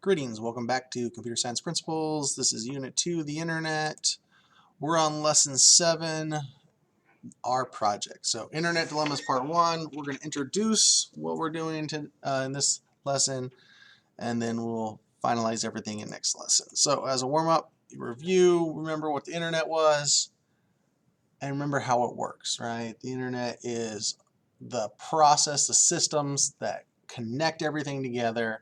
Greetings, welcome back to Computer Science Principles. This is Unit 2, the Internet. We're on Lesson 7, our project. So Internet Dilemmas Part 1, we're going to introduce what we're doing in this lesson, and then we'll finalize everything in next lesson. So as a warm-up, review, remember what the Internet was, and remember how it works, right? The Internet is the process, the systems that connect everything together.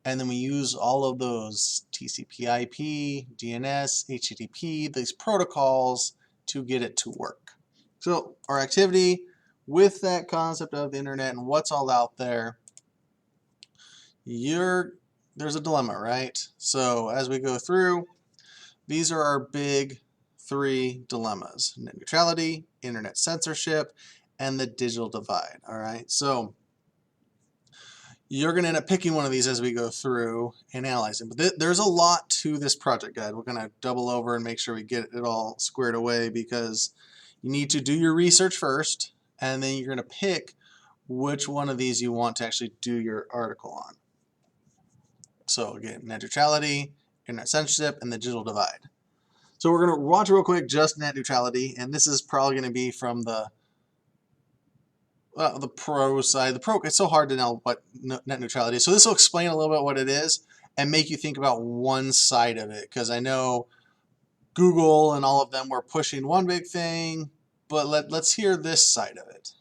And then we use all of those TCP/IP, DNS, HTTP, these protocols to get it to work. So our activity with that concept of the internet and what's all out there, there's a dilemma, right? So as we go through, these are our big three dilemmas: net neutrality, internet censorship, and the digital divide. All right, so you're going to end up picking one of these as we go through and analyze it. But there's a lot to this project guide. We're going to double over and make sure we get it all squared away, because you need to do your research first, and then you're going to pick which one of these you want to actually do your article on. So again, net neutrality, internet censorship, and the digital divide. So we're going to watch real quick just net neutrality, and this is probably going to be from the pro side. It's so hard to know what net neutrality is. So this will explain a little bit what it is and make you think about one side of it, because I know Google and all of them were pushing one big thing, but let's hear this side of it.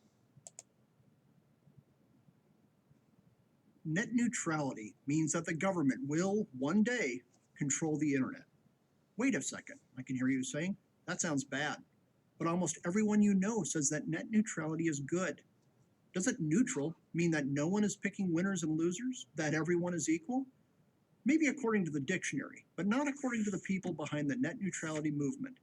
Net neutrality means that the government will, one day, control the internet. Wait a second, I can hear you saying, that sounds bad. But almost everyone you know says that net neutrality is good. Doesn't neutral mean that no one is picking winners and losers? That everyone is equal? Maybe according to the dictionary, but not according to the people behind the net neutrality movement.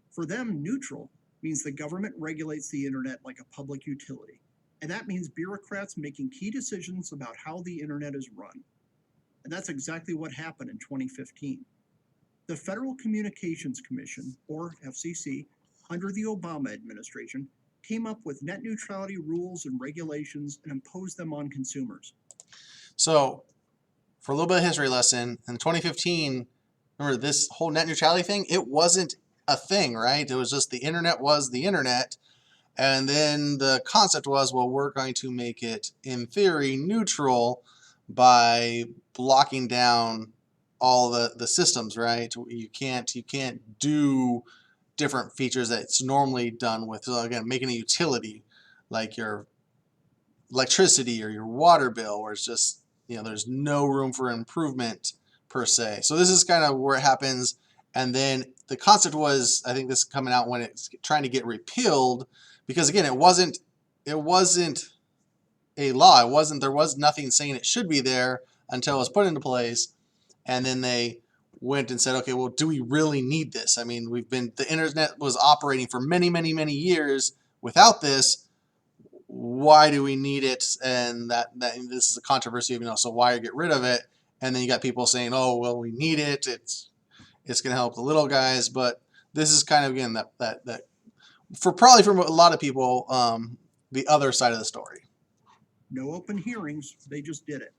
For them, neutral means the government regulates the internet like a public utility. And that means bureaucrats making key decisions about how the internet is run. And that's exactly what happened in 2015. The Federal Communications Commission, or FCC, under the Obama administration, came up with net neutrality rules and regulations and imposed them on consumers. So for a little bit of history lesson, in 2015, remember this whole net neutrality thing, it wasn't a thing, right? It was just the internet was the internet. And then the concept was, well, we're going to make it, in theory, neutral by blocking down all the systems, right? You can't do different features that's normally done with, so again, making a utility like your electricity or your water bill, where it's just, there's no room for improvement per se. So this is kind of where it happens. And then the concept was, I think this is coming out when it's trying to get repealed, because again, it wasn't a law. There was nothing saying it should be there until it was put into place. And then they went and said, okay, well, do we really need this? I mean, the internet was operating for many, many, many years without this. Why do we need it? And that this is a controversy of, so why get rid of it? And then you got people saying, oh, well, we need it. It's going to help the little guys. But this is kind of, again, that probably from a lot of people, the other side of the story. No open hearings, they just did it.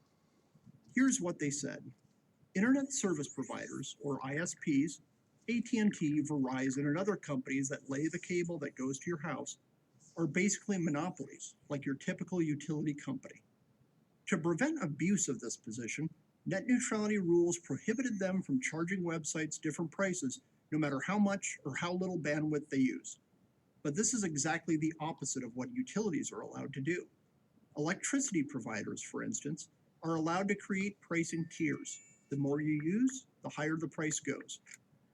Here's what they said. Internet service providers, or ISPs, AT&T, Verizon, and other companies that lay the cable that goes to your house, are basically monopolies, like your typical utility company. To prevent abuse of this position, net neutrality rules prohibited them from charging websites different prices, no matter how much or how little bandwidth they use. But this is exactly the opposite of what utilities are allowed to do. Electricity providers, for instance, are allowed to create pricing tiers. The more you use, the higher the price goes.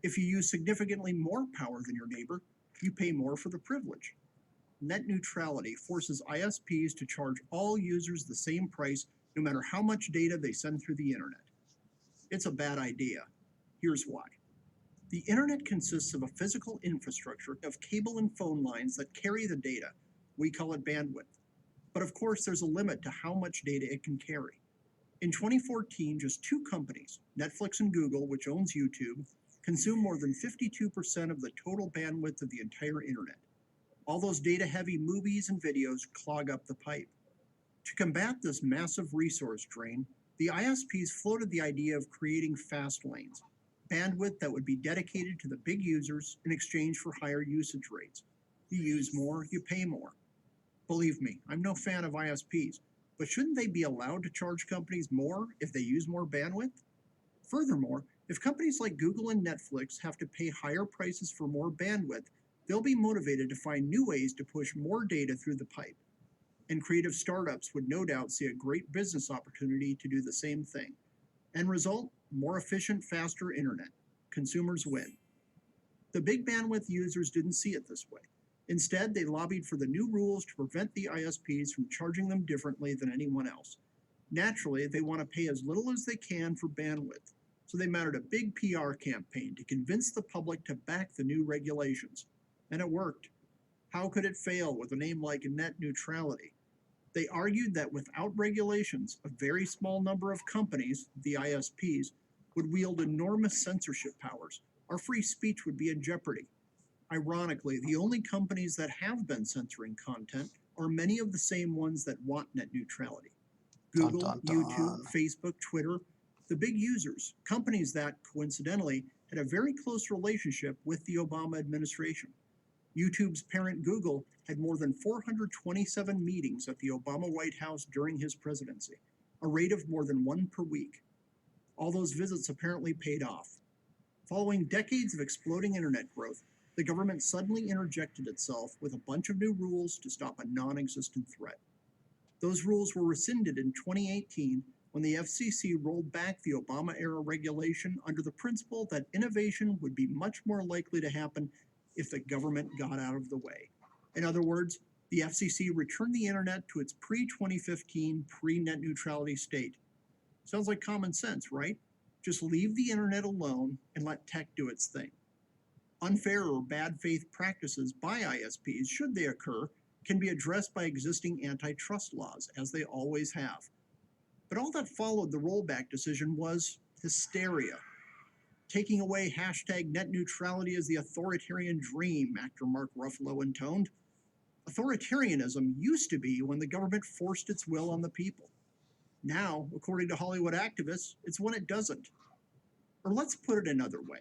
If you use significantly more power than your neighbor, you pay more for the privilege. Net neutrality forces ISPs to charge all users the same price, no matter how much data they send through the internet. It's a bad idea. Here's why. The internet consists of a physical infrastructure of cable and phone lines that carry the data. We call it bandwidth. But of course, there's a limit to how much data it can carry. In 2014, just two companies, Netflix and Google, which owns YouTube, consume more than 52% of the total bandwidth of the entire internet. All those data-heavy movies and videos clog up the pipe. To combat this massive resource drain, The ISPs floated the idea of creating fast lanes, bandwidth that would be dedicated to the big users in exchange for higher usage rates. You use more, you pay more. Believe me, I'm no fan of ISPs, but shouldn't they be allowed to charge companies more if they use more bandwidth? Furthermore, if companies like Google and Netflix have to pay higher prices for more bandwidth, they'll be motivated to find new ways to push more data through the pipe. And creative startups would no doubt see a great business opportunity to do the same thing. End result, more efficient, faster internet. Consumers win. The big bandwidth users didn't see it this way. Instead, they lobbied for the new rules to prevent the ISPs from charging them differently than anyone else. Naturally, they want to pay as little as they can for bandwidth, so they mounted a big PR campaign to convince the public to back the new regulations. And it worked. How could it fail with a name like net neutrality? They argued that without regulations, a very small number of companies, the ISPs, would wield enormous censorship powers. Our free speech would be in jeopardy. Ironically, the only companies that have been censoring content are many of the same ones that want net neutrality. Google, Dun, dun, YouTube, dun. Facebook, Twitter, the big users, companies that, coincidentally, had a very close relationship with the Obama administration. YouTube's parent Google had more than 427 meetings at the Obama White House during his presidency, a rate of more than one per week. All those visits apparently paid off. Following decades of exploding internet growth, the government suddenly interjected itself with a bunch of new rules to stop a non-existent threat. Those rules were rescinded in 2018 when the FCC rolled back the Obama-era regulation under the principle that innovation would be much more likely to happen if the government got out of the way. In other words, the FCC returned the internet to its pre-2015, pre-net neutrality state. Sounds like common sense, right? Just leave the internet alone and let tech do its thing. Unfair or bad faith practices by ISPs, should they occur, can be addressed by existing antitrust laws, as they always have. But all that followed the rollback decision was hysteria. Taking away hashtag net neutrality is the authoritarian dream, actor Mark Ruffalo intoned. Authoritarianism used to be when the government forced its will on the people. Now, according to Hollywood activists, it's when it doesn't. Or let's put it another way.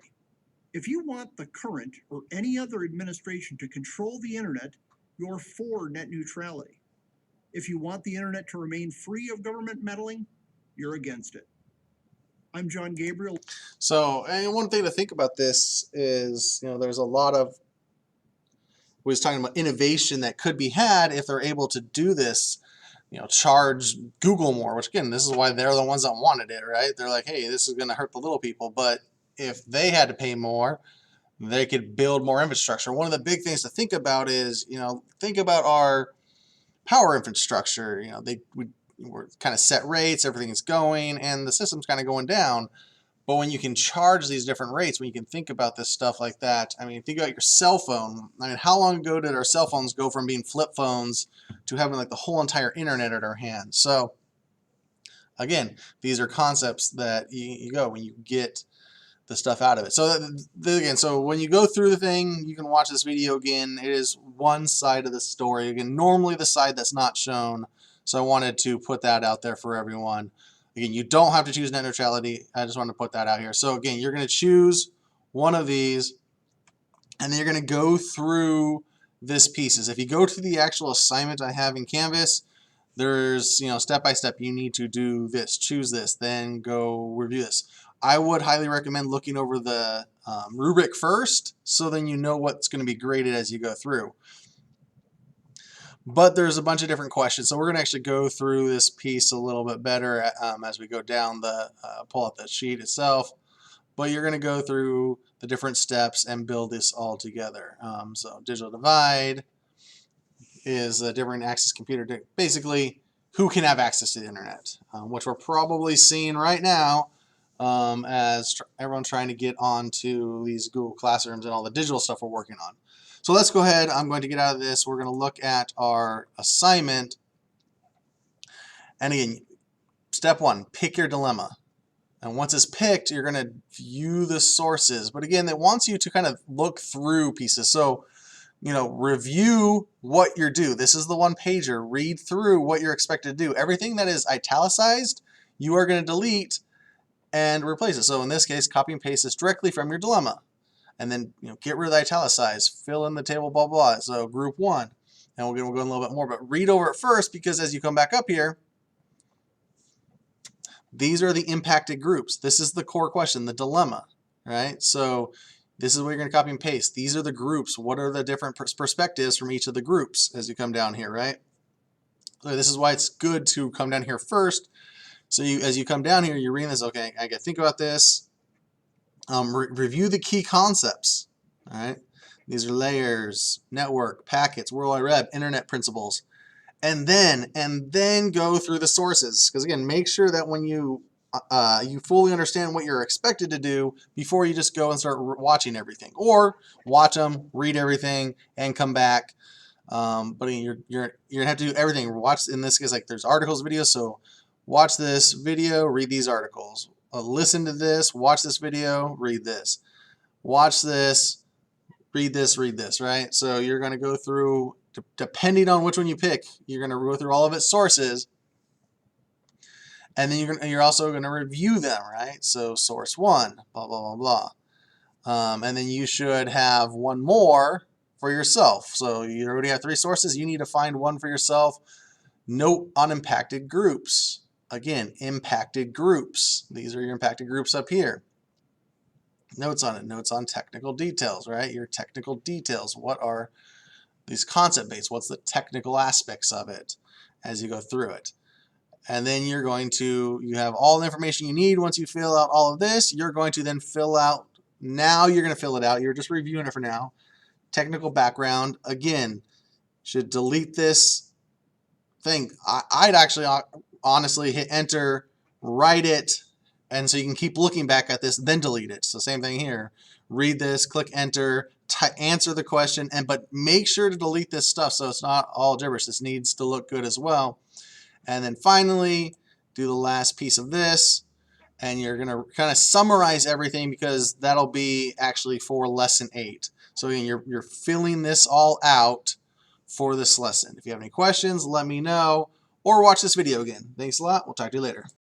If you want the current or any other administration to control the internet, you're for net neutrality. If you want the internet to remain free of government meddling, you're against it. I'm John Gabriel. So, and one thing to think about this is, there's a lot of, we was talking about innovation that could be had if they're able to do this, charge Google more, which again, this is why they're the ones that wanted it, right? They're like, hey, this is going to hurt the little people. But if they had to pay more, they could build more infrastructure. One of the big things to think about is, think about our power infrastructure. We're kind of set rates, everything is going, and the system's kind of going down. But when you can charge these different rates, when you can think about this stuff like that, think about your cell phone. How long ago did our cell phones go from being flip phones to having like the whole entire internet at our hands? So again, these are concepts that you go when you get the stuff out of it. So again, so when you go through the thing, you can watch this video again. It is one side of the story. Again, normally the side that's not shown. So I wanted to put that out there for everyone. Again, you don't have to choose net neutrality. I just wanted to put that out here. So again, you're going to choose one of these, and then you're going to go through this pieces. If you go to the actual assignment I have in Canvas, there's, step by step, you need to do this, choose this, then go review this. I would highly recommend looking over the rubric first, so then you know what's going to be graded as you go through. But there's a bunch of different questions, so we're going to actually go through this piece a little bit better as we go down the, pull out the sheet itself. But you're going to go through the different steps and build this all together. So digital divide is a different access computer. Basically, who can have access to the internet, which we're probably seeing right now as everyone's trying to get onto these Google Classrooms and all the digital stuff we're working on. So let's go ahead. I'm going to get out of this. We're going to look at our assignment. And again, step one, pick your dilemma. And once it's picked, you're going to view the sources. But again, it wants you to kind of look through pieces. So, review what you're due. This is the one pager. Read through what you're expected to do. Everything that is italicized, you are going to delete and replace it. So in this case, copy and paste this directly from your dilemma. And then get rid of the italicize, fill in the table, blah, blah. So group 1. And we'll go in a little bit more, but read over it first, because as you come back up here, these are the impacted groups. This is the core question, the dilemma, right? So this is what you're going to copy and paste. These are the groups. What are the different perspectives from each of the groups as you come down here, right? So this is why it's good to come down here first. So as you come down here, you're reading this, okay, I got to think about this. Review the key concepts, all right? These are layers, network, packets, World Wide Web, internet principles. And then go through the sources, because again, make sure that when you fully understand what you're expected to do before you just go and start watching everything, or watch them, read everything, and come back. But you're gonna have to do everything. Watch, in this case, like there's articles, videos. So watch this video, read these articles. Listen to this, watch this video, read this. Watch this, read this, right? So you're going to go through, depending on which one you pick, you're going to go through all of its sources. And then you're also going to review them, right? So source 1, blah, blah, blah, blah. And then you should have one more for yourself. So you already have 3 sources. You need to find one for yourself. Note on impacted groups. Again, impacted groups. These are your impacted groups up here. Notes on it. Notes on technical details, right? Your technical details. What are these concept based? What's the technical aspects of it as you go through it? And then you have all the information you need. Once you fill out all of this, you're going to then fill out, now you're going to fill it out. You're just reviewing it for now. Technical background. Again, should delete this thing. I'd actually honestly hit enter, write it, and so you can keep looking back at this, then delete it. So same thing here. Read this, click enter, answer the question, but make sure to delete this stuff so it's not all gibberish. This needs to look good as well. And then finally, do the last piece of this, and you're going to kind of summarize everything, because that'll be actually for lesson 8. So again, you're filling this all out for this lesson. If you have any questions, let me know, or watch this video again. Thanks a lot. We'll talk to you later.